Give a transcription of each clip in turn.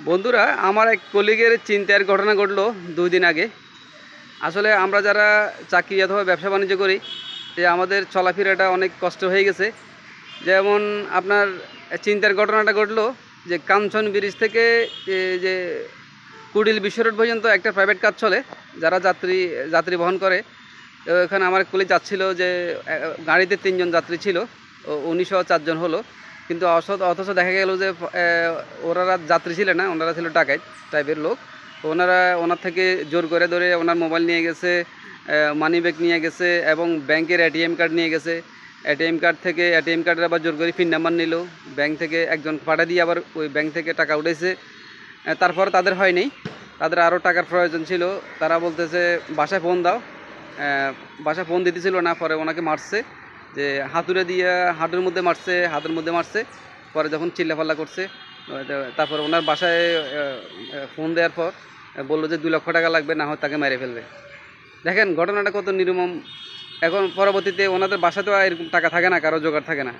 বন্ধুরা, আমার এক কলিগের চিন্তার ঘটনা ঘটলো 2 দিন আগে। আসলে আমরা যারা চাকরি অথবা ব্যবসা বাণিজ্য করি, যে আমাদের চলাফেরাটা অনেক কষ্ট হয়ে গেছে। যেমন আপনার চিন্তার ঘটনাটা ঘটলো যে কাঞ্চন ব্রিজ থেকে যে কুড়িল বিশ্ব রোড পর্যন্ত একটা প্রাইভেট কার চলে, যারা যাত্রী যাত্রী বহন করে। তো এখানে আমার কলিগ যাচ্ছিল যে গাড়িতে 3 জন যাত্রী ছিল, 1904 জন হলো। কিন্তু অথচ দেখা গেল যে ওনারা যাত্রী ছিলেন না, ওনারা ছিল ডাকাত টাইপের লোক। তো ওনার থেকে জোর করে ধরে ওনার মোবাইল নিয়ে গেছে, মানি ব্যাগ নিয়ে গেছে এবং ব্যাংকের এটিএম কার্ড নিয়ে গেছে। এটিএম কার্ড থেকে এটিএম কার্ডের আবার জোর করে পিন নাম্বার নিল, ব্যাংক থেকে একজন পাঠা দিয়ে আবার ওই ব্যাংক থেকে টাকা উঠেছে। তারপর তাদের হয়নি, তাদের আরও টাকার প্রয়োজন ছিল। তারা বলতেছে বাসায় ফোন দাও। বাসায় ফোন দিতেছিল না, পরে ওনাকে মারছে, যে হাতুড়ে দিয়ে হাঁটুর মধ্যে মারছে, হাতের মধ্যে মারছে। পরে যখন চিল্লাফাল্লা করছে, তারপর ওনার বাসায় ফোন দেওয়ার পর বললো যে 2 লক্ষ টাকা লাগবে, না হয় তাকে মেরে ফেলবে। দেখেন ঘটনাটা কত নির্মম। এখন পরবর্তীতে ওনাদের বাসাতেও এরকম টাকা থাকে না, কারো জোগাড় থাকে না।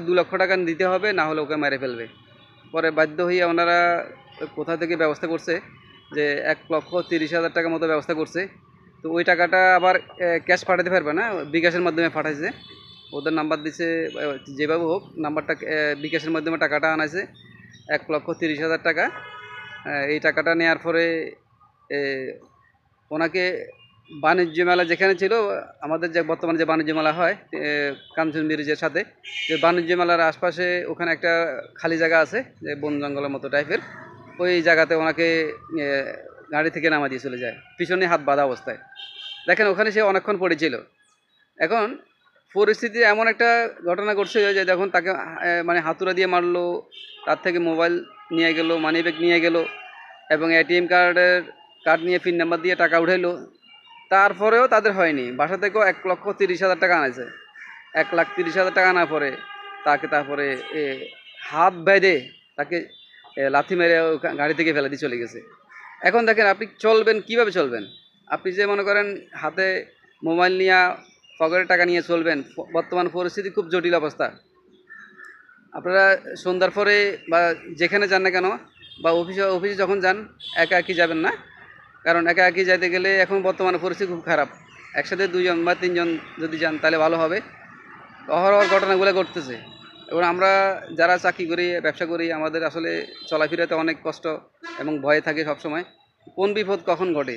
2 লক্ষ টাকা দিতে হবে, না হলে ওকে মেরে ফেলবে। পরে বাধ্য হয়ে ওনারা কোথা থেকে ব্যবস্থা করছে, যে 1,30,000 টাকা মতো ব্যবস্থা করছে। তো ওই টাকাটা আবার ক্যাশ পাঠাতে পারবে না, বিকাশের মাধ্যমে পাঠাইছে। ওদের নাম্বার দিছে, যেভাবে হোক নাম্বারটা বিকাশের মাধ্যমে টাকাটা আনাইছে, 1,30,000 টাকা। এই টাকাটা নেওয়ার পরে ওনাকে বাণিজ্য মেলা যেখানে ছিল, আমাদের যে বর্তমানে যে বাণিজ্য মেলা হয় কাঞ্চন ব্রিজের সাথে, যে বাণিজ্য মেলার আশপাশে ওখানে একটা খালি জায়গা আছে, যে বন জঙ্গলের মতো টাইপের। ওই জায়গাতে ওনাকে গাড়ি থেকে নামা দিয়ে চলে যায়, পিছনে হাত বাঁধা অবস্থায়। দেখেন ওখানে সে অনেকক্ষণ পড়েছিল। এখন পরিস্থিতি এমন একটা ঘটনা ঘটছে যে যখন তাকে মানে হাতুড়া দিয়ে মারলো, তার থেকে মোবাইল নিয়ে গেল, মানি ব্যাগ নিয়ে গেল এবং এটিএম কার্ড নিয়ে পিন নাম্বার দিয়ে টাকা উঠাইলো। তারপরেও তাদের হয়নি। বাসা থেকেও 1,30,000 টাকা আনাইছে। 1,30,000 টাকা আনার পরে তারপরে হাত বেঁধে তাকে লাথি মেরে গাড়ি থেকে ফেলে দিয়ে চলে গেছে। এখন দেখেন আপনি চলবেন কিভাবে চলবেন? আপনি যে মনে করেন হাতে মোবাইল নিয়ে পকেটে টাকা নিয়ে চলবেন, বর্তমান পরিস্থিতি খুব জটিল অবস্থা। আপনারা সন্ধ্যার পরে বা যেখানে যান না কেন, বা অফিসে যখন যান, একা একই যাবেন না। কারণ একা একই যাইতে গেলে এখন বর্তমানে পরিস্থিতি খুব খারাপ। একসাথে 2 জন বা 3 জন যদি যান তাহলে ভালো হবে। অহরহ ঘটনাগুলো ঘটতেছে। এবং আমরা যারা চাকরি করি, ব্যবসা করি, আমাদের আসলে চলাফেরাতে অনেক কষ্ট এবং ভয়ে থাকে সবসময়, কোন বিপদ কখন ঘটে।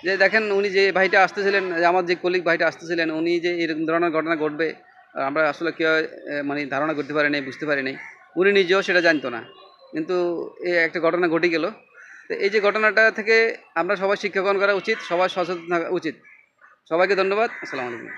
যে দেখেন উনি যে ভাইটা আসতেছিলেন, আমার যে কলিগ ভাইটা আসতেছিলেন, উনি যে এরকম ধরনের ঘটনা ঘটবে আমরা আসলে কেউ মানে ধারণা করতে পারি নাই, বুঝতে পারি নাই। উনি নিজেও সেটা জানতো না, কিন্তু এই একটা ঘটনা ঘটে গেল। তো এই যে ঘটনাটা থেকে আমরা সবাই শিক্ষা গ্রহণ করা উচিত, সবাই সচেতন থাকা উচিত। সবাইকে ধন্যবাদ। আসসালামু আলাইকুম।